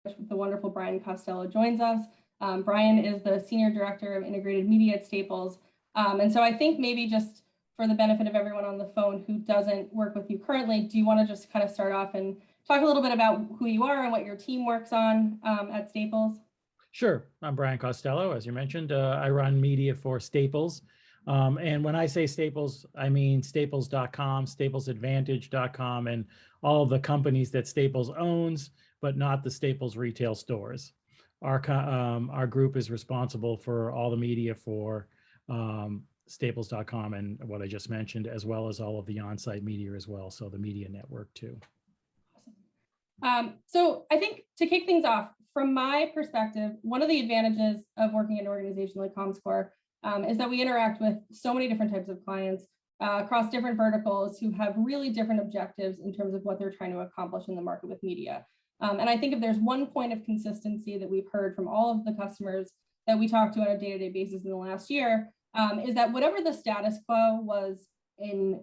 the wonderful Brian Costello joins us. Brian is the Senior Director of Integrated Media at Staples. And so I think maybe just for the benefit of everyone on the phone who doesn't work with you currently, do you want to just kind of start off and talk a little bit about who you are and what your team works on at Staples? Sure. I'm Brian Costello. As you mentioned, I run media for Staples. And when I say Staples, I mean Staples.com, StaplesAdvantage.com, and all of the companies that Staples owns, but not the Staples retail stores. Our group is responsible for all the media for Staples.com and what I just mentioned, as well as all of the on-site media as well. So the media network too. So I think to kick things off, from my perspective, one of the advantages of working in an organization like Comscore is that we interact with so many different types of clients across different verticals who have really different objectives in terms of what they're trying to accomplish in the market with media. And I think if there's one point of consistency that we've heard from all of the customers that we talk to on a day-to-day basis in the last year, is that whatever the status quo was in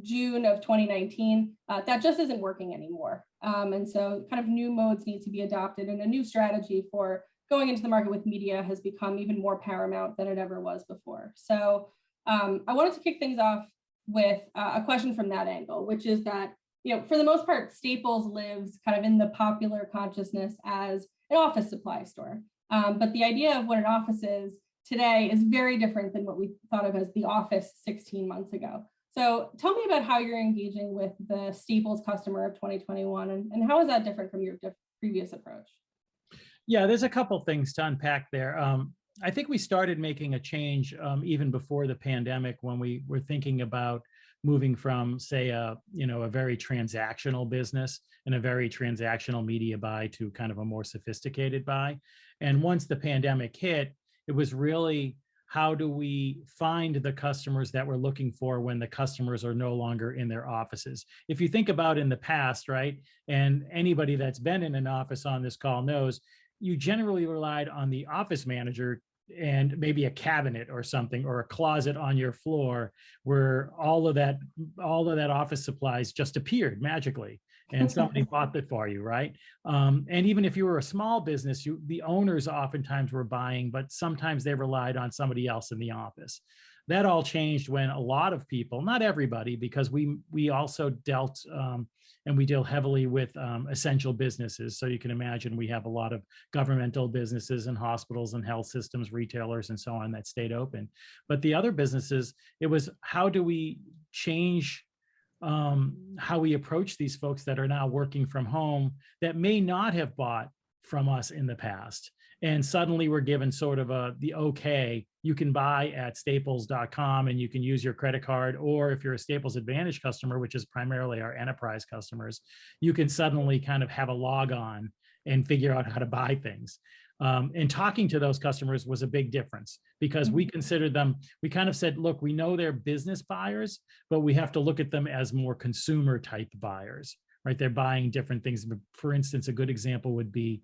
June of 2019, that just isn't working anymore. And so kind of new modes need to be adopted, and a new strategy for going into the market with media has become even more paramount than it ever was before. So I wanted to kick things off with a question from that angle, which is that, for the most part, Staples lives kind of in the popular consciousness as an office supply store. But the idea of what an office is today is very different than what we thought of as the office 16 months ago. So tell me about how you're engaging with the Staples customer of 2021, and how is that different from your previous approach? Yeah, there's a couple things to unpack there. I think we started making a change even before the pandemic, when we were thinking about moving from, say, a very transactional business and a very transactional media buy to kind of a more sophisticated buy. And once the pandemic hit, it was really, how do we find the customers that we're looking for when the customers are no longer in their offices? If you think about in the past, right, and anybody that's been in an office on this call knows, you generally relied on the office manager and maybe a cabinet or something, or a closet on your floor, where all of that office supplies just appeared magically and somebody bought it for you, right? And even if you were a small business, the owners oftentimes were buying, but sometimes they relied on somebody else in the office. That all changed when a lot of people, not everybody, because we also dealt and we deal heavily with essential businesses. So you can imagine we have a lot of governmental businesses and hospitals and health systems, retailers, and so on that stayed open. But the other businesses, it was, how do we change how we approach these folks that are now working from home that may not have bought from us in the past? And suddenly we're given sort of the okay, you can buy at Staples.com and you can use your credit card, or if you're a Staples Advantage customer, which is primarily our enterprise customers, you can suddenly kind of have a log on and figure out how to buy things. And talking to those customers was a big difference, because we considered them, we kind of said, look, we know they're business buyers, but we have to look at them as more consumer type buyers, right? They're buying different things. For instance, a good example would be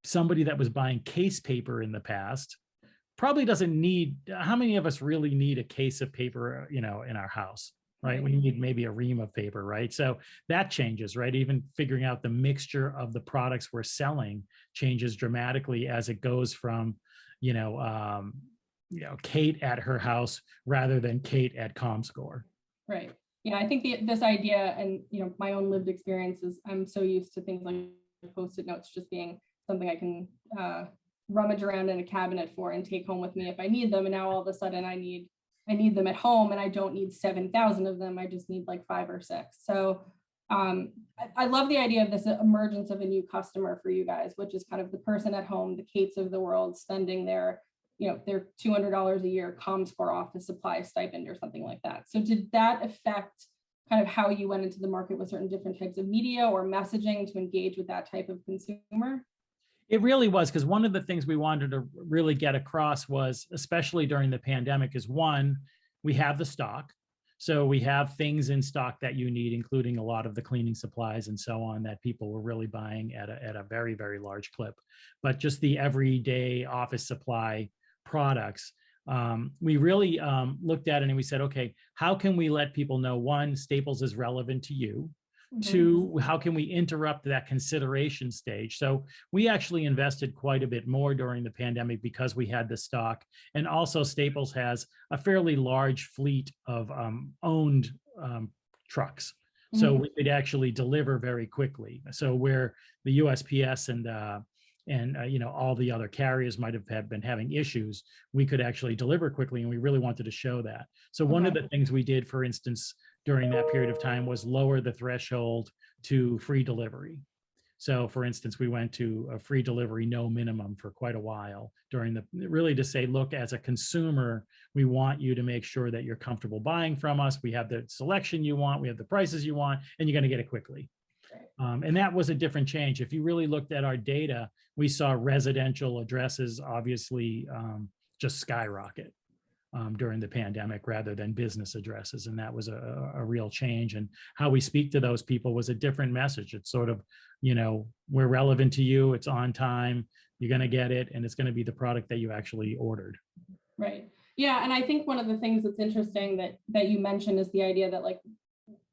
somebody that was buying case paper in the past probably doesn't need, how many of us really need a case of paper, in our house, right? We need maybe a ream of paper, right? So that changes, right? Even figuring out the mixture of the products we're selling changes dramatically as it goes from, Kate at her house rather than Kate at Comscore. Right. Yeah, I think this idea, and my own lived experience is, I'm so used to things like Post-it notes just being something I can rummage around in a cabinet for and take home with me if I need them. And now all of a sudden I need them at home, and I don't need 7,000 of them. I just need like 5 or 6. So I love the idea of this emergence of a new customer for you guys, which is kind of the person at home, the Kates of the world, spending their $200 a year Comscore office supply stipend or something like that. So did that affect kind of how you went into the market with certain different types of media or messaging to engage with that type of consumer? It really was, because one of the things we wanted to really get across was, especially during the pandemic, is one, we have the stock. So we have things in stock that you need, including a lot of the cleaning supplies and so on that people were really buying at a very, very large clip. But just the everyday office supply products, we really looked at it and we said, okay, how can we let people know, one, Staples is relevant to you? to how can we interrupt that consideration stage. So we actually invested quite a bit more during the pandemic because we had the stock. And also Staples has a fairly large fleet of owned trucks. So we could actually deliver very quickly. So where the USPS and all the other carriers might have been having issues, we could actually deliver quickly, and we really wanted to show that. So one of the things we did, for instance, during that period of time was lower the threshold to free delivery. So for instance, we went to a free delivery, no minimum for quite a while really to say, look, as a consumer, we want you to make sure that you're comfortable buying from us. We have the selection you want, we have the prices you want, and you're going to get it quickly. And that was a different change. If you really looked at our data, we saw residential addresses obviously just skyrocket during the pandemic rather than business addresses. And that was a real change. And how we speak to those people was a different message. It's sort of, we're relevant to you, it's on time, you're going to get it, and it's going to be the product that you actually ordered. Right. Yeah. And I think one of the things that's interesting that you mentioned is the idea that, like,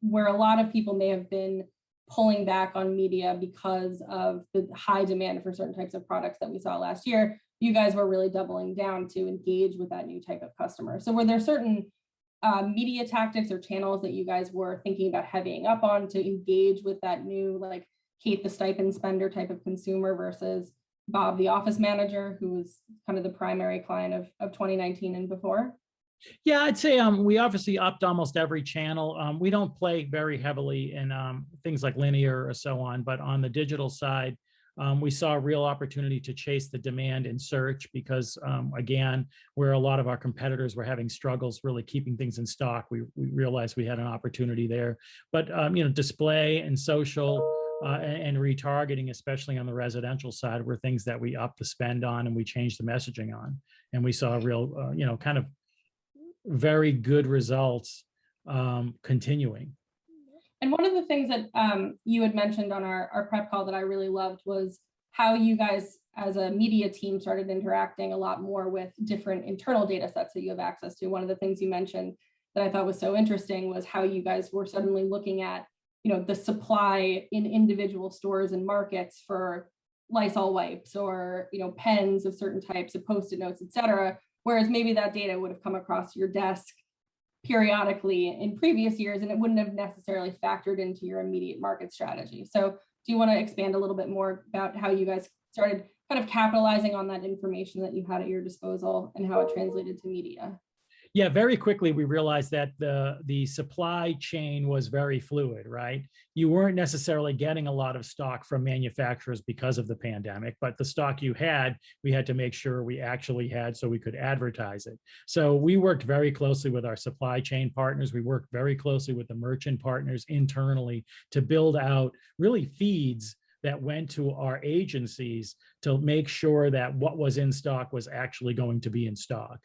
where a lot of people may have been pulling back on media because of the high demand for certain types of products that we saw last year, you guys were really doubling down to engage with that new type of customer. So were there certain media tactics or channels that you guys were thinking about heavying up on to engage with that new, like, Kate the stipend spender type of consumer versus Bob the office manager, who was kind of the primary client of 2019 and before? Yeah, I'd say we obviously upped almost every channel. We don't play very heavily in things like linear or so on, but on the digital side, we saw a real opportunity to chase the demand in search because, again, where a lot of our competitors were having struggles really keeping things in stock, we realized we had an opportunity there. But, display and social and retargeting, especially on the residential side, were things that we upped the spend on and we changed the messaging on. And we saw a real, kind of very good results continuing. And one of the things that you had mentioned on our prep call that I really loved was how you guys as a media team started interacting a lot more with different internal data sets that you have access to. One of the things you mentioned that I thought was so interesting was how you guys were suddenly looking at, the supply in individual stores and markets for Lysol wipes or, pens of certain types of Post-it notes, et cetera. Whereas maybe that data would have come across your desk periodically in previous years, and it wouldn't have necessarily factored into your immediate market strategy. So do you want to expand a little bit more about how you guys started kind of capitalizing on that information that you had at your disposal and how it translated to media? Yeah, very quickly we realized that the supply chain was very fluid, right? You weren't necessarily getting a lot of stock from manufacturers because of the pandemic, but the stock you had, we had to make sure we actually had so we could advertise it. So we worked very closely with our supply chain partners. We worked very closely with the merchant partners internally to build out really feeds that went to our agencies to make sure that what was in stock was actually going to be in stock.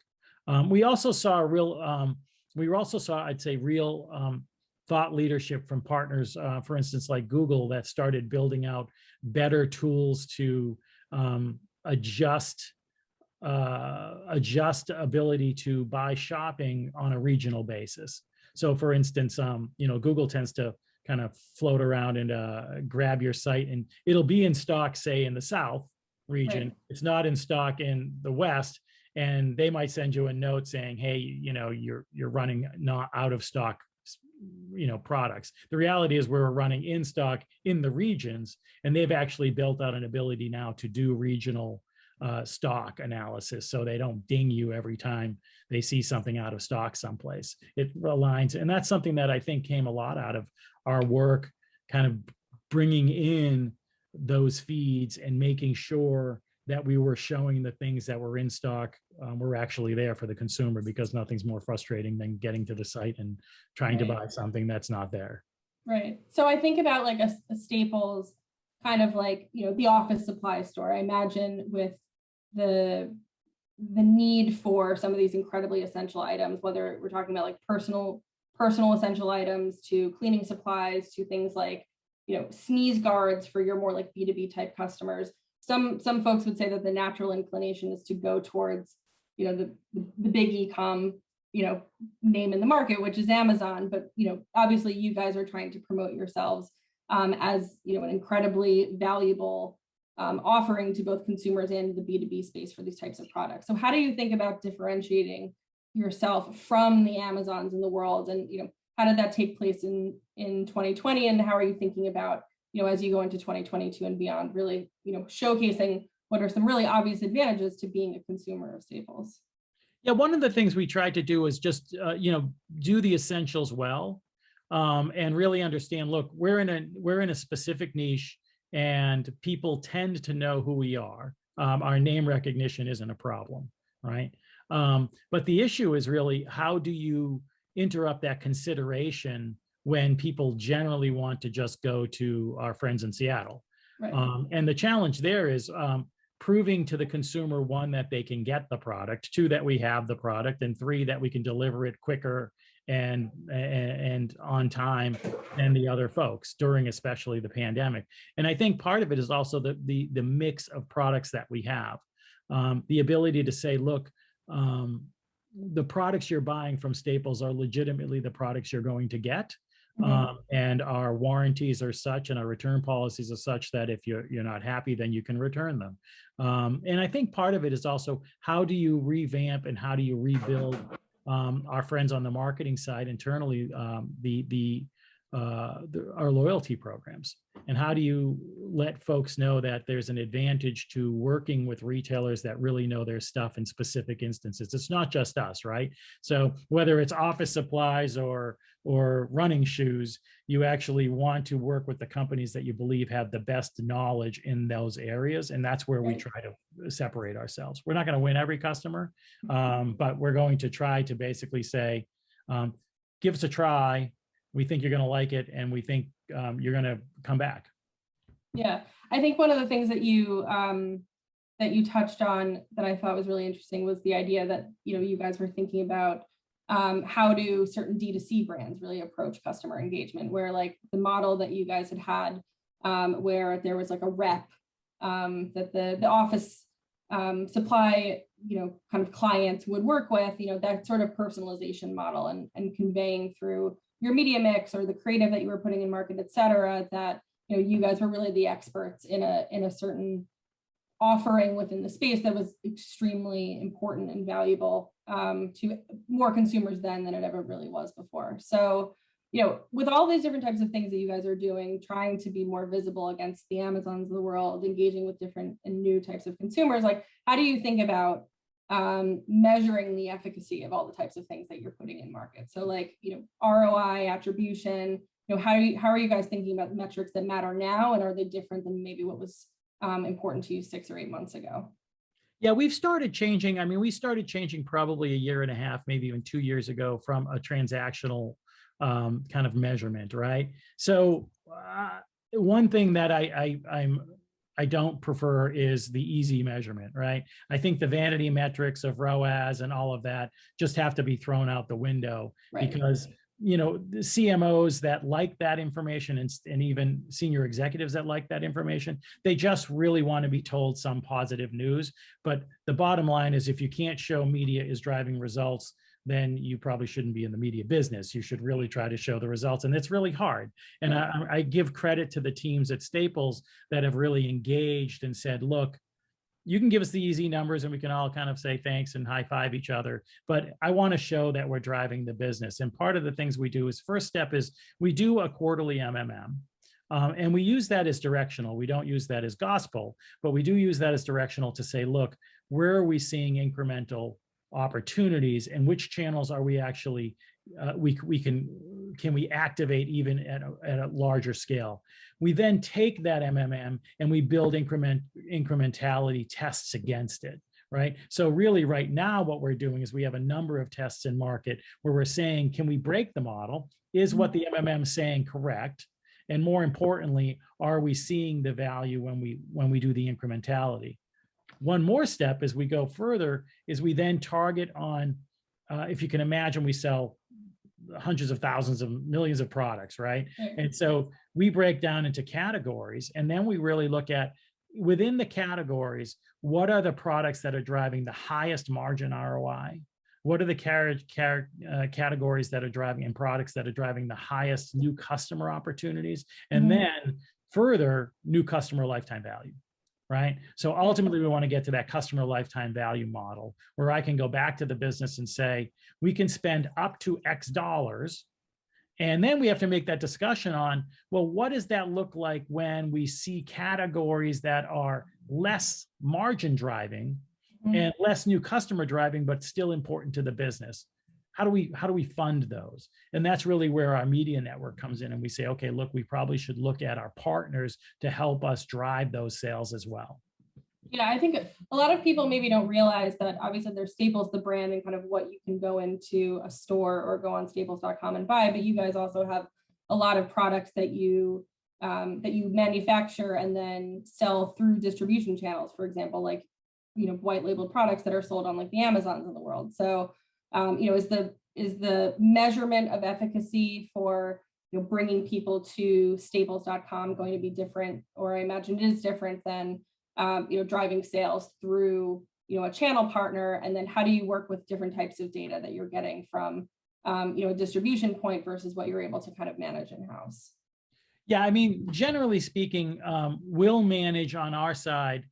We also saw I'd say, real thought leadership from partners, for instance, like Google, that started building out better tools to adjust ability to buy shopping on a regional basis. So for instance, Google tends to kind of float around and grab your site, and it'll be in stock, say, in the South region. Right. It's not in stock in the West. And they might send you a note saying, hey, you're running not out of stock, products. The reality is we're running in stock in the regions, and they've actually built out an ability now to do regional stock analysis, so they don't ding you every time they see something out of stock someplace. It aligns, and that's something that I think came a lot out of our work, kind of bringing in those feeds and making sure that we were showing the things that were in stock were actually there for the consumer, because nothing's more frustrating than getting to the site and trying to buy something that's not there. Right. So I think about like a Staples, kind of like, the office supply store. I imagine with the need for some of these incredibly essential items, whether we're talking about like personal essential items to cleaning supplies to things like, sneeze guards for your more like B2B type customers. Some folks would say that the natural inclination is to go towards, the big e-com, name in the market, which is Amazon. But, obviously you guys are trying to promote yourselves as an incredibly valuable offering to both consumers and the B2B space for these types of products. So how do you think about differentiating yourself from the Amazons in the world? And how did that take place in 2020? And how are you thinking about, as you go into 2022 and beyond, really, showcasing what are some really obvious advantages to being a consumer of staples? Yeah, one of the things we tried to do is just, do the essentials well, and really understand, look, we're in a specific niche and people tend to know who we are. Our name recognition isn't a problem, right? But the issue is really, how do you interrupt that consideration when people generally want to just go to our friends in Seattle? Right. And the challenge there is proving to the consumer, one, that they can get the product, two, that we have the product, and three, that we can deliver it quicker and on time than the other folks during especially the pandemic. And I think part of it is also the mix of products that we have. The ability to say, look, the products you're buying from Staples are legitimately the products you're going to get. And our warranties are such, and our return policies are such, that if you're not happy, then you can return them. And I think part of it is also, how do you revamp and how do you rebuild our friends on the marketing side internally, our loyalty programs, and how do you let folks know that there's an advantage to working with retailers that really know their stuff in specific instances. It's not just us, right? So whether it's office supplies or running shoes, you actually want to work with the companies that you believe have the best knowledge in those areas, and that's where we try to separate ourselves. We're not going to win every customer, but we're going to try to basically say, give us a try. We think you're going to like it, and we think you're going to come back. Yeah, I think one of the things that you touched on that I thought was really interesting was the idea that you guys were thinking about how do certain D2C brands really approach customer engagement, where like the model that you guys had where there was like a rep that the office supply kind of clients would work with, that sort of personalization model and conveying through your media mix or the creative that you were putting in market, et cetera, that you guys were really the experts in a certain offering within the space that was extremely important and valuable to more consumers then than it ever really was before. So, with all these different types of things that you guys are doing, trying to be more visible against the Amazons of the world, engaging with different and new types of consumers, like how do you think about measuring the efficacy of all the types of things that you're putting in market? So like, ROI, attribution, how are you guys thinking about the metrics that matter now, and are they different than maybe what was important to you 6 or 8 months ago? Yeah, we've started changing. I mean, we started changing probably a year and a half, maybe even 2 years ago, from a transactional kind of measurement, right? So one thing that I don't prefer is the easy measurement, right? I think the vanity metrics of ROAS and all of that just have to be thrown out the window, because the CMOs that like that information and even senior executives that like that information, they just really want to be told some positive news. But the bottom line is, if you can't show media is driving results, then you probably shouldn't be in the media business. You should really try to show the results. And it's really hard. And I give credit to the teams at Staples that have really engaged and said, look, you can give us the easy numbers and we can all kind of say thanks and high five each other, but I want to show that we're driving the business. And part of the things we do is, first step is we do a quarterly MMM. And we use that as directional. We don't use that as gospel, but we do use that as directional to say, look, where are we seeing incremental opportunities, and which channels are we actually can we activate even at a larger scale? We then take that MMM and we build incrementality tests against it, right? So really right now what we're doing is we have a number of tests in market where we're saying, can we break the model? Is what the MMM is saying correct? And more importantly, are we seeing the value when we do the incrementality? One more step as we go further is we then target on, if you can imagine, we sell hundreds of thousands of millions of products, right? And so we break down into categories, and then we really look at, within the categories, what are the products that are driving the highest margin ROI, What are the categories that are driving and products that are driving the highest new customer opportunities? And then further, new customer lifetime value, right? So ultimately, we want to get to that customer lifetime value model where I can go back to the business and say, we can spend up to X dollars. And then we have to make that discussion on, well, what does that look like when we see categories that are less margin driving and less new customer driving, but still important to the business? How do we fund those? And that's really where our media network comes in. And we say, okay, look, we probably should look at our partners to help us drive those sales as well. Yeah, I think a lot of people maybe don't realize that obviously there's Staples, the brand, and kind of what you can go into a store or go on staples.com and buy, but you guys also have a lot of products that you manufacture and then sell through distribution channels, for example, like, white labeled products that are sold on like the Amazons of the world. So, is the measurement of efficacy for bringing people to staples.com going to be different, or I imagine it is different than driving sales through, a channel partner? And then how do you work with different types of data that you're getting from, a distribution point versus what you're able to kind of manage in-house? Yeah, I mean, generally speaking, we'll manage on our side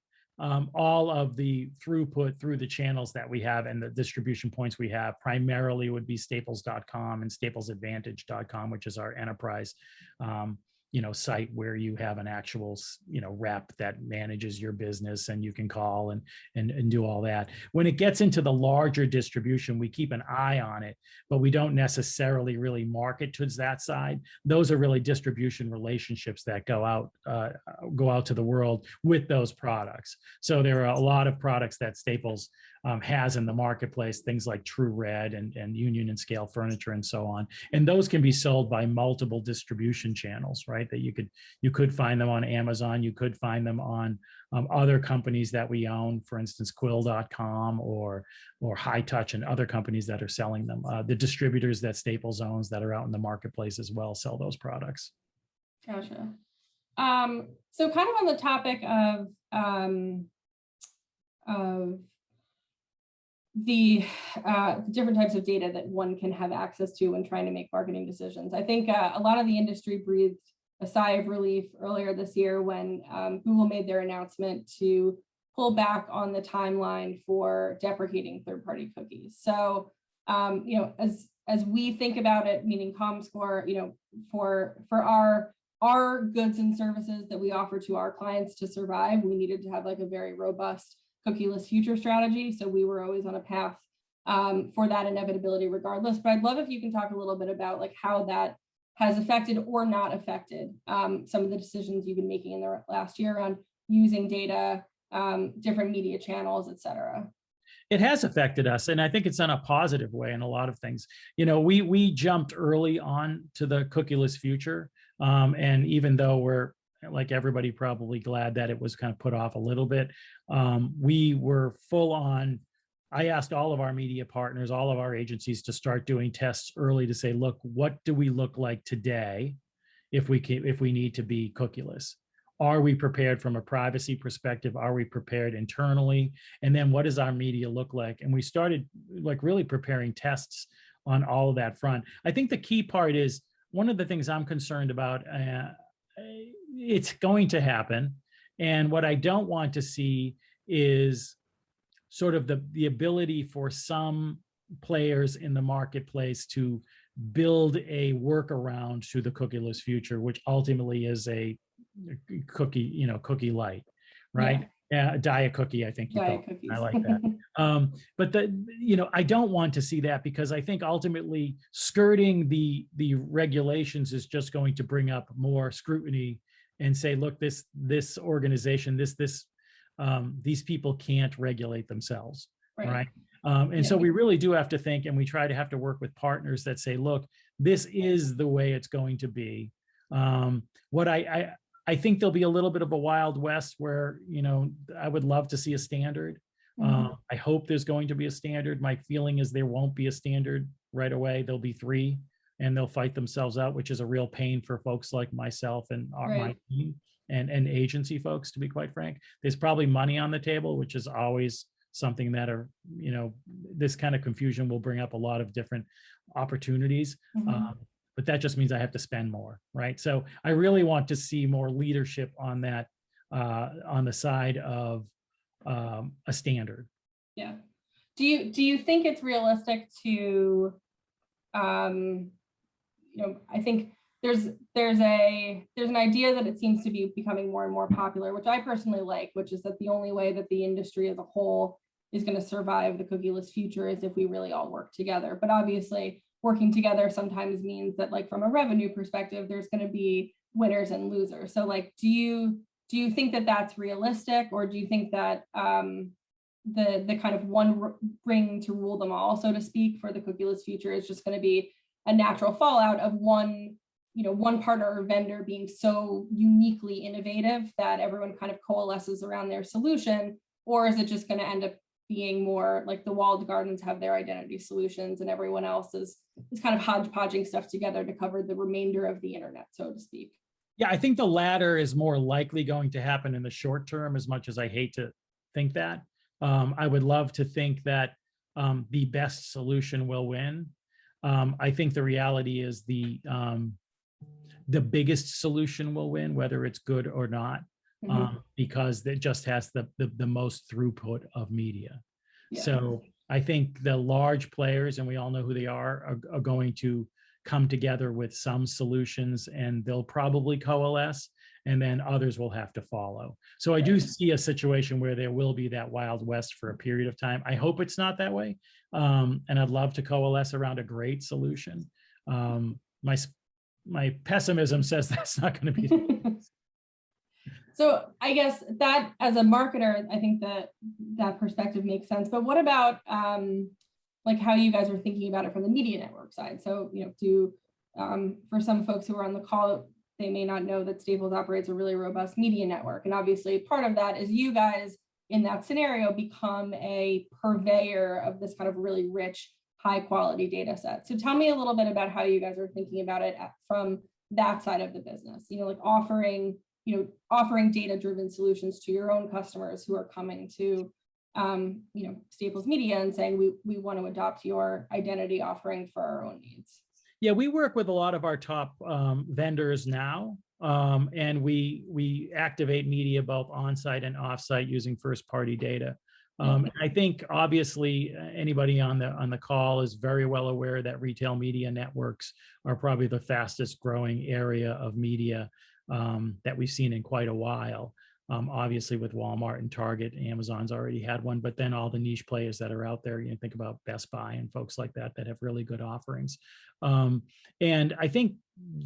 all of the throughput through the channels that we have and the distribution points we have. Primarily would be staples.com and staplesadvantage.com, which is our enterprise site where you have an actual rep that manages your business and you can call and do all that. When it gets into the larger distribution, we keep an eye on it, but we don't necessarily really market towards that side. Those are really distribution relationships that go out to the world with those products. So there are a lot of products that Staples has in the marketplace, things like True Red and Union and Scale Furniture and so on. And those can be sold by multiple distribution channels, right? That you could find them on Amazon, you could find them on other companies that we own, for instance, Quill.com or High Touch and other companies that are selling them. The distributors that Staples owns that are out in the marketplace as well sell those products. Gotcha. So kind of on the topic of the different types of data that one can have access to when trying to make marketing decisions. I think a lot of the industry breathed a sigh of relief earlier this year when Google made their announcement to pull back on the timeline for deprecating third-party cookies. So, as we think about it, meaning Comscore, for our goods and services that we offer to our clients to survive, we needed to have like a very robust cookieless future strategy. So we were always on a path for that inevitability regardless. But I'd love if you can talk a little bit about like how that has affected or not affected some of the decisions you've been making in the last year around using data, different media channels, et cetera. It has affected us, and I think it's in a positive way in a lot of things. We jumped early on to the cookieless future, and even though we're like everybody probably glad that it was kind of put off a little bit, we were full on. I asked all of our media partners, all of our agencies to start doing tests early to say, look, what do we look like today if we need to be cookieless? Are we prepared from a privacy perspective? Are we prepared internally? And then what does our media look like? And we started like really preparing tests on all of that front. I think the key part is one of the things I'm concerned about, it's going to happen. And what I don't want to see is sort of the ability for some players in the marketplace to build a workaround to the cookieless future, which ultimately is a cookie light, right? Yeah, diet cookie, I think you call it. I like that. But I don't want to see that because I think ultimately skirting the regulations is just going to bring up more scrutiny and say, look, this organization, these people can't regulate themselves, right? So we really do have to think, and we try to have to work with partners that say, look, this is the way it's going to be. What I think there'll be a little bit of a Wild West where, I would love to see a standard. I hope there's going to be a standard. My feeling is there won't be a standard right away. There'll be three and they'll fight themselves out, which is a real pain for folks like myself and my team and agency folks, to be quite frank. There's probably money on the table, which is always something that are, this kind of confusion will bring up a lot of different opportunities. But that just means I have to spend more, right? So I really want to see more leadership on that, on the side of a standard. Yeah. Do you think it's realistic to, I think there's an idea that it seems to be becoming more and more popular, which I personally like, which is that the only way that the industry as a whole is going to survive the cookieless future is if we really all work together. But obviously, working together sometimes means that, like, from a revenue perspective, there's going to be winners and losers. So, like, do you think that that's realistic, or do you think that the kind of one ring to rule them all, so to speak, for the cookieless future is just going to be a natural fallout of one partner or vendor being so uniquely innovative that everyone kind of coalesces around their solution? Or is it just going to end up being more like the walled gardens have their identity solutions and everyone else is kind of hodgepodging stuff together to cover the remainder of the internet, so to speak? Yeah, I think the latter is more likely going to happen in the short term, as much as I hate to think that. I would love to think that the best solution will win. I think the reality is the biggest solution will win, whether it's good or not, because it just has the most throughput of media. Yeah. So I think the large players, and we all know who they are going to come together with some solutions, and they'll probably coalesce, and then others will have to follow. So I do see a situation where there will be that Wild West for a period of time. I hope it's not that way. And I'd love to coalesce around a great solution. My pessimism says that's not going to be the case. So I guess that, as a marketer, I think that perspective makes sense. But what about like how you guys are thinking about it from the media network side? So, for some folks who are on the call, they may not know that Staples operates a really robust media network. And obviously part of that is you guys in that scenario become a purveyor of this kind of really rich, high quality data set. So tell me a little bit about how you guys are thinking about it from that side of the business, like offering data-driven solutions to your own customers who are coming to Staples Media and saying, we want to adopt your identity offering for our own needs. Yeah, we work with a lot of our top vendors now, and we activate media both on-site and off-site using first-party data. I think obviously anybody on the call is very well aware that retail media networks are probably the fastest growing area of media that we've seen in quite a while. Obviously with Walmart and Target, Amazon's already had one, but then all the niche players that are out there, think about Best Buy and folks like that have really good offerings. And I think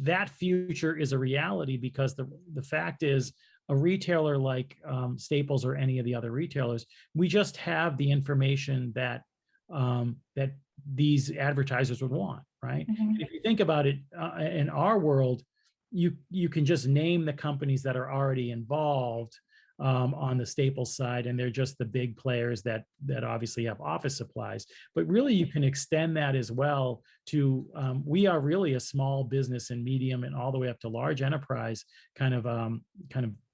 that future is a reality, because the fact is, a retailer like Staples or any of the other retailers, we just have the information that that these advertisers would want, right? If you think about it, in our world, you can just name the companies that are already involved on the Staples side, and they're just the big players that obviously have office supplies. But really, you can extend that as well to we are really a small business and medium and all the way up to large enterprise kind of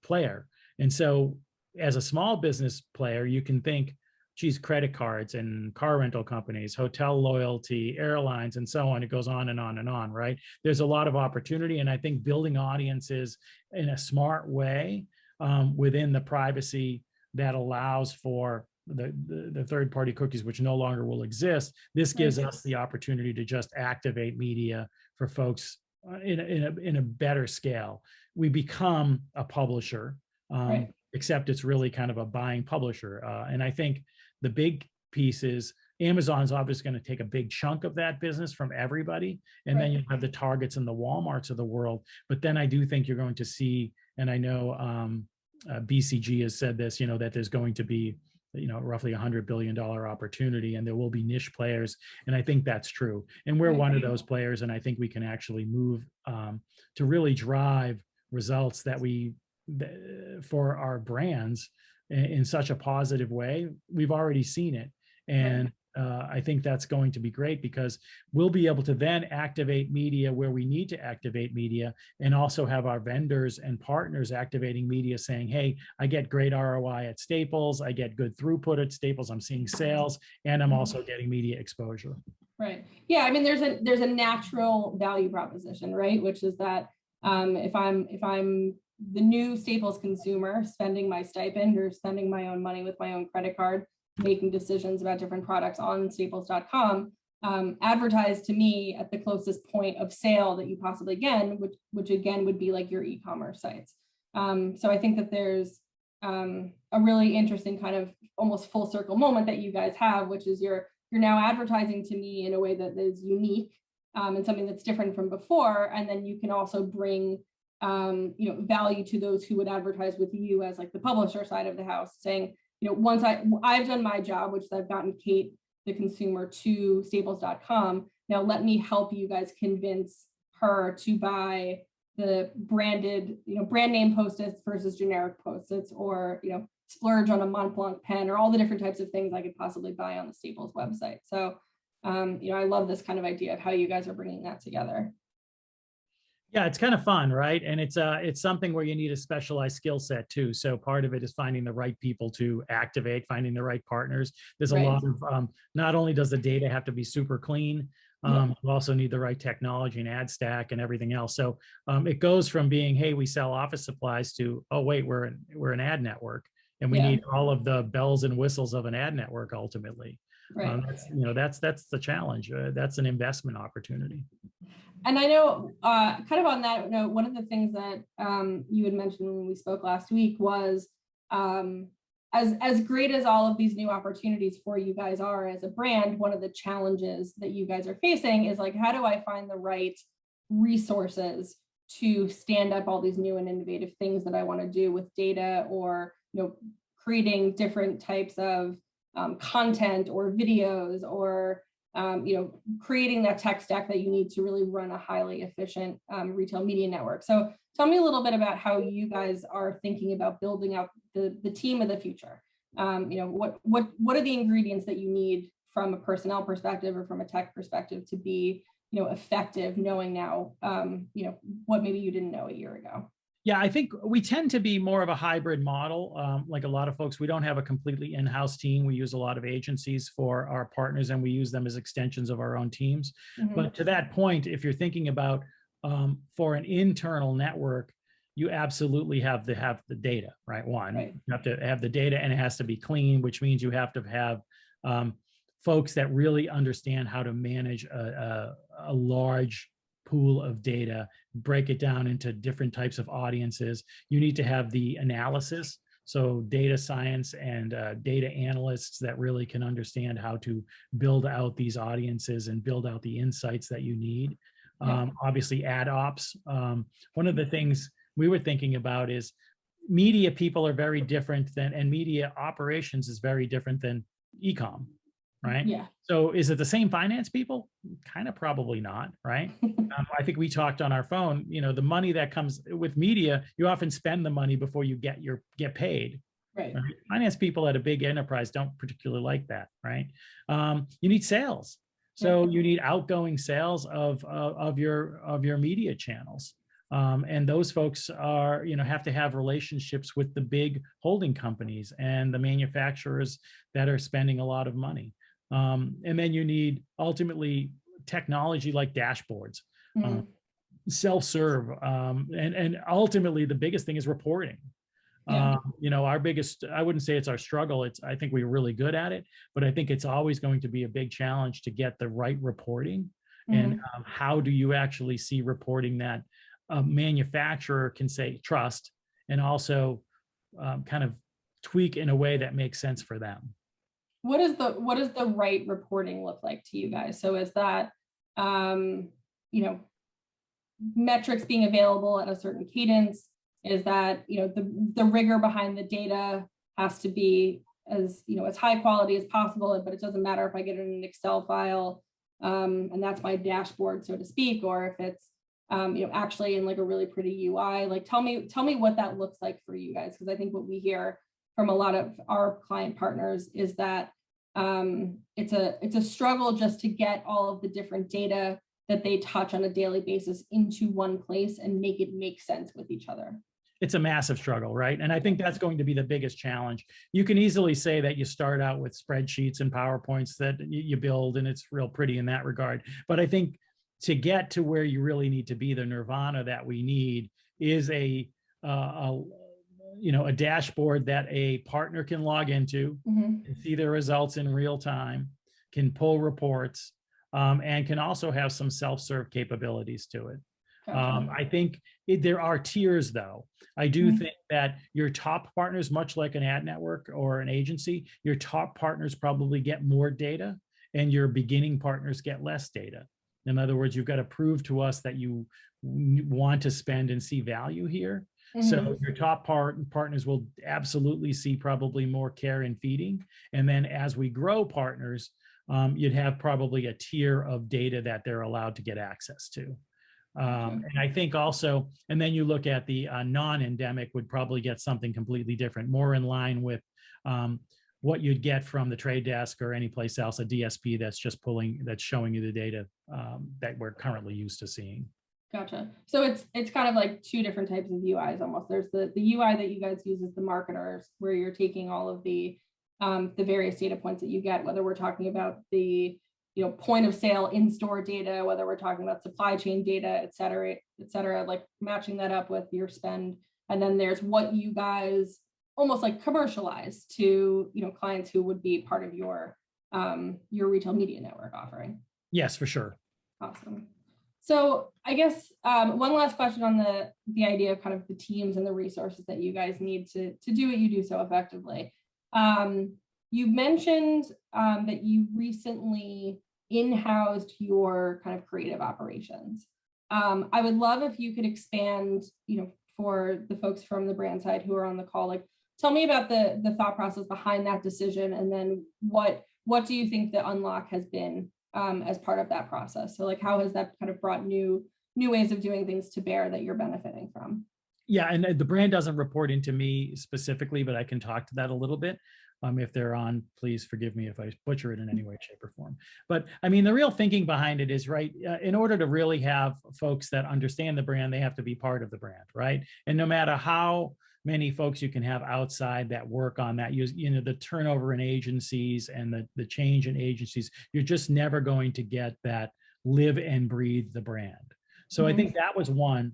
player. And so, as a small business player, you can think, geez, credit cards and car rental companies, hotel loyalty, airlines, and so on. It goes on and on and on, right? There's a lot of opportunity. And I think building audiences in a smart way within the privacy that allows for the third-party cookies, which no longer will exist, this gives us the opportunity to just activate media for folks in a better scale. We become a publisher, except it's really kind of a buying publisher. And I think the big piece is Amazon's obviously going to take a big chunk of that business from everybody. And then you have the Targets and the Walmarts of the world. But then I do think you're going to see, and I know BCG has said this, that there's going to be, roughly $100 billion opportunity, and there will be niche players. And I think that's true. And we're one of those players. And I think we can actually move to really drive results for our brands in such a positive way. We've already seen it. And I think that's going to be great because we'll be able to then activate media where we need to activate media, and also have our vendors and partners activating media saying, hey, I get great ROI at Staples, I get good throughput at Staples, I'm seeing sales, and I'm also getting media exposure. Right. Yeah. I mean, there's a natural value proposition, right? Which is that if I'm the new Staples consumer spending my stipend or spending my own money with my own credit card, making decisions about different products on staples.com, advertise to me at the closest point of sale that you possibly can, which again would be like your e-commerce sites. So I think that there's a really interesting kind of almost full circle moment that you guys have, which is you're now advertising to me in a way that is unique and something that's different from before. And then you can also bring value to those who would advertise with you as like the publisher side of the house, saying, once I've done my job, which is I've gotten Kate, the consumer, to staples.com. Now let me help you guys convince her to buy the branded, brand name Post-its versus generic Post-its, or, splurge on a Mont Blanc pen, or all the different types of things I could possibly buy on the Staples website. So, I love this kind of idea of how you guys are bringing that together. Yeah, it's kind of fun, right? And it's something where you need a specialized skill set too. So part of it is finding the right people to activate, finding the right partners. There's a lot of, not only does the data have to be super clean, you also need the right technology and ad stack and everything else. So it goes from being, hey, we sell office supplies, to, oh wait, we're an ad network, and we need all of the bells and whistles of an ad network ultimately. Right. That's the challenge. That's an investment opportunity. And I know, kind of on that note, one of the things that you had mentioned when we spoke last week was, as great as all of these new opportunities for you guys are as a brand, one of the challenges that you guys are facing is like, how do I find the right resources to stand up all these new and innovative things that I want to do with data, or creating different types of content or videos, or creating that tech stack that you need to really run a highly efficient retail media network. So tell me a little bit about how you guys are thinking about building out the team of the future. What are the ingredients that you need from a personnel perspective or from a tech perspective to be effective, knowing now what maybe you didn't know a year ago? Yeah, I think we tend to be more of a hybrid model. Like a lot of folks, we don't have a completely in-house team. We use a lot of agencies for our partners, and we use them as extensions of our own teams. But to that point, if you're thinking about for an internal network, you absolutely have to have the data, right? You have to have the data, and it has to be clean, which means you have to have folks that really understand how to manage a large pool of data, break it down into different types of audiences. You need to have the analysis, so data science and data analysts that really can understand how to build out these audiences and build out the insights that you need. Obviously, ad ops. One of the things we were thinking about is media people are very different and media operations is very different than e-com, right? Yeah. So is it the same finance people? Kind of probably not, right? I think we talked on our phone, the money that comes with media, you often spend the money before you get paid. Right. Finance people at a big enterprise don't particularly like that, right? You need sales. So you need outgoing sales of your media channels. And those folks are, have to have relationships with the big holding companies and the manufacturers that are spending a lot of money. And then you need ultimately technology like dashboards, self-serve, and ultimately the biggest thing is reporting. Our biggest, I wouldn't say it's our struggle. I think we're really good at it, but I think it's always going to be a big challenge to get the right reporting. And how do you actually see reporting that a manufacturer can say trust, and also kind of tweak in a way that makes sense for them? What does the right reporting look like to you guys? So is that, metrics being available at a certain cadence? Is that, the rigor behind the data has to be as high quality as possible, but it doesn't matter if I get it in an Excel file, and that's my dashboard, so to speak, or if it's, actually in like a really pretty UI. Like, tell me what that looks like for you guys, because I think what we hear from a lot of our client partners is that it's a struggle just to get all of the different data that they touch on a daily basis into one place and make it make sense with each other. It's a massive struggle, right? And I think that's going to be the biggest challenge. You can easily say that you start out with spreadsheets and PowerPoints that you build, and it's real pretty in that regard. But I think to get to where you really need to be, the nirvana that we need is a dashboard that a partner can log into, and see their results in real time, can pull reports, and can also have some self-serve capabilities to it. Gotcha. I think there are tiers, though. I do think that your top partners, much like an ad network or an agency, your top partners probably get more data and your beginning partners get less data. In other words, you've got to prove to us that you want to spend and see value here. So your top partners will absolutely see probably more care and feeding. And then as we grow partners, you'd have probably a tier of data that they're allowed to get access to. And I think also, and then you look at the non-endemic would probably get something completely different, more in line with what you'd get from the trade desk or any place else, a DSP that's just that's showing you the data that we're currently used to seeing. Gotcha. So it's kind of like two different types of UIs almost. There's the UI that you guys use as the marketers, where you're taking all of the various data points that you get, whether we're talking about the point of sale in-store data, whether we're talking about supply chain data, et cetera, like matching that up with your spend. And then there's what you guys almost like commercialize to, clients who would be part of your retail media network offering. Yes, for sure. Awesome. So I guess one last question on the idea of kind of the teams and the resources that you guys need to do what you do so effectively. You mentioned that you recently in-housed your kind of creative operations. I would love if you could expand, for the folks from the brand side who are on the call, like tell me about the thought process behind that decision, and then what do you think the unlock has been as part of that process? So like how has that kind of brought new ways of doing things to bear that you're benefiting from? Yeah, and the brand doesn't report into me specifically, but I can talk to that a little bit. If they're on, please forgive me if I butcher it in any way, shape, or form. But I mean, the real thinking behind it is, right, in order to really have folks that understand the brand, they have to be part of the brand, right? And no matter how many folks you can have outside that work on that, the turnover in agencies and the change in agencies, you're just never going to get that live and breathe the brand. So I think that was one.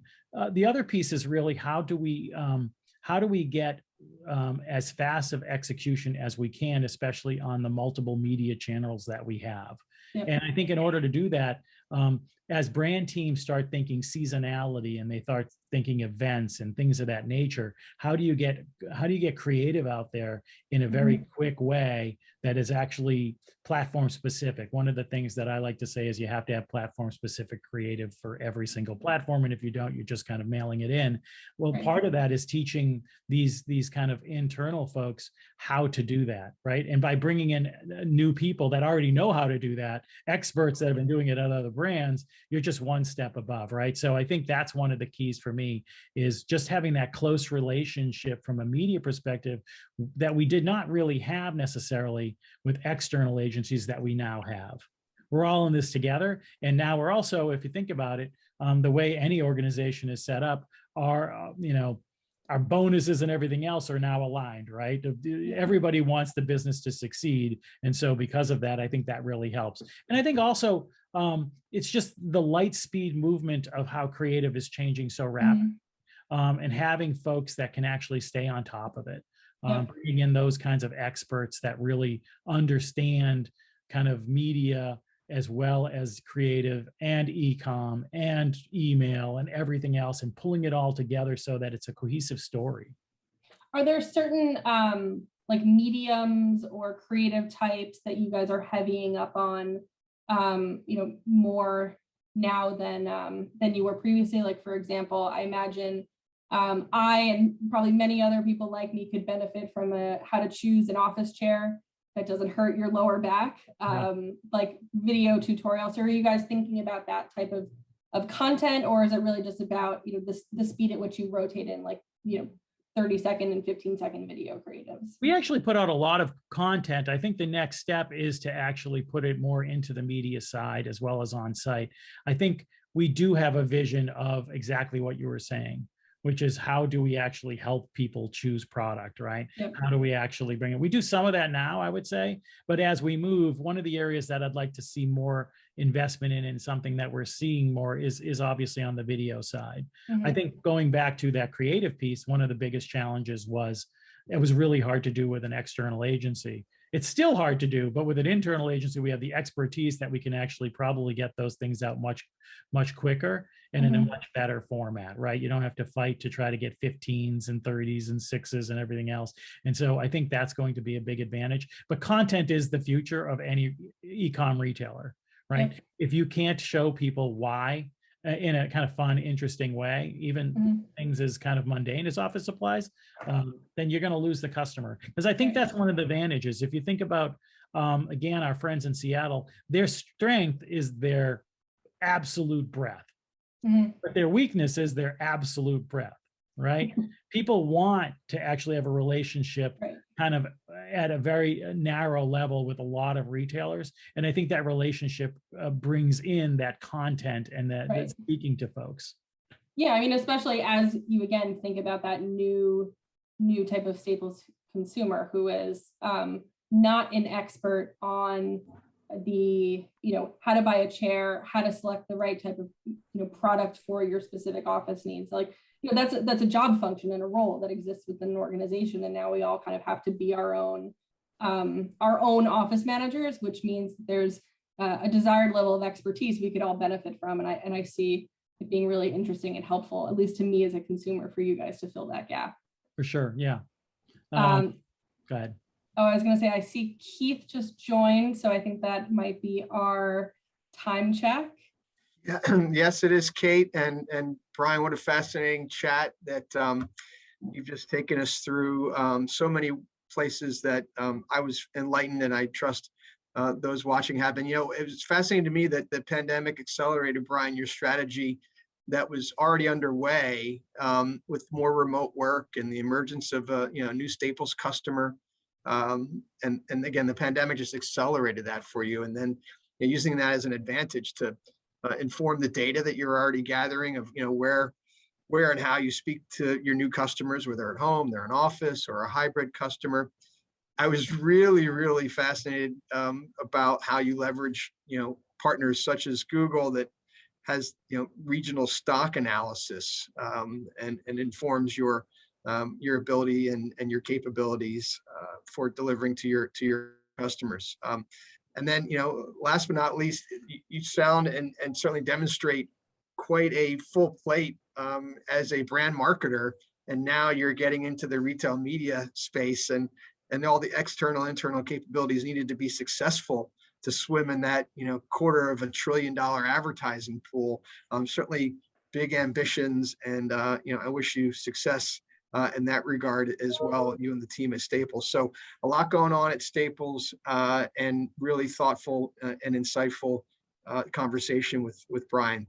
The other piece is really how do we get as fast of execution as we can, especially on the multiple media channels that we have. Yep. And I think in order to do that, as brand teams start thinking seasonality and they start thinking events and things of that nature, how do you get creative out there in a very quick way that is actually platform specific? One of the things that I like to say is you have to have platform specific creative for every single platform. And if you don't, you're just kind of mailing it in. Well, part of that is teaching these kind of internal folks how to do that, right? And by bringing in new people that already know how to do that, experts that have been doing it at other brands, you're just one step above, right? So I think that's one of the keys for me, is just having that close relationship from a media perspective that we did not really have necessarily with external agencies that we now have. We're all in this together. And now we're also, if you think about it, the way any organization is set up, our bonuses and everything else are now aligned, right? Everybody wants the business to succeed. And so because of that, I think that really helps. And I think also it's just the light speed movement of how creative is changing so rapidly, and having folks that can actually stay on top of it. Bringing in those kinds of experts that really understand kind of media as well as creative and e-com and email and everything else, and pulling it all together so that it's a cohesive story. Are there certain like mediums or creative types that you guys are heavying up on, more now than you were previously? Like, for example, I imagine I and probably many other people like me could benefit from how to choose an office chair that doesn't hurt your lower back, like video tutorials. So are you guys thinking about that type of content, or is it really just about the speed at which you rotate in, like 30-second and 15-second video creatives. We actually put out a lot of content. I think the next step is to actually put it more into the media side as well as on site. I think we do have a vision of exactly what you were saying, which is how do we actually help people choose product, right? Yep. How do we actually bring it? We do some of that now, I would say, but as we move, one of the areas that I'd like to see more investment in and something that we're seeing more is obviously on the video side. I think going back to that creative piece, one of the biggest challenges was it was really hard to do with an external agency. It's still hard to do, but with an internal agency, we have the expertise that we can actually probably get those things out much quicker and in a much better format, right? You don't have to fight to try to get 15s and 30s and 6s and everything else. And so I think that's going to be a big advantage. But content is the future of any e-com retailer, right? Yep. If you can't show people why in a kind of fun, interesting way, even things as kind of mundane as office supplies, then you're going to lose the customer. Because I think that's one of the advantages. If you think about, again, our friends in Seattle, their strength is their absolute breadth, but their weakness is their absolute breadth, right? People want to actually have a relationship kind of at a very narrow level with a lot of retailers. And I think that relationship brings in that content and that speaking to folks. Yeah, I mean, especially as you, again, think about that new type of staples consumer who is not an expert on the, how to buy a chair, how to select the right type of, product for your specific office needs. Like, that's a job function and a role that exists within an organization. And now we all kind of have to be our own office managers, which means there's a desired level of expertise we could all benefit from. And I see it being really interesting and helpful, at least to me as a consumer, for you guys to fill that gap. For sure, yeah. Go ahead. Oh, I was going to say, I see Keith just joined, so I think that might be our time check. Yeah, yes, it is, Kate and Brian. What a fascinating chat that you've just taken us through. So many places that I was enlightened, and I trust those watching have been. It was fascinating to me that the pandemic accelerated, Brian, your strategy that was already underway with more remote work and the emergence of a new staples customer. And again, the pandemic just accelerated that for you, and then using that as an advantage to inform the data that you're already gathering of where and how you speak to your new customers, whether they're at home, they're in office, or a hybrid customer. I was really fascinated about how you leverage partners such as Google that has regional stock analysis and informs your ability and your capabilities for delivering to your customers. And then, last but not least, you sound and certainly demonstrate quite a full plate as a brand marketer. And now you're getting into the retail media space and all the external, internal capabilities needed to be successful to swim in that, $250 billion advertising pool. Certainly big ambitions. And, I wish you success in that regard as well, you and the team at Staples. So a lot going on at Staples and really thoughtful and insightful conversation with Brian.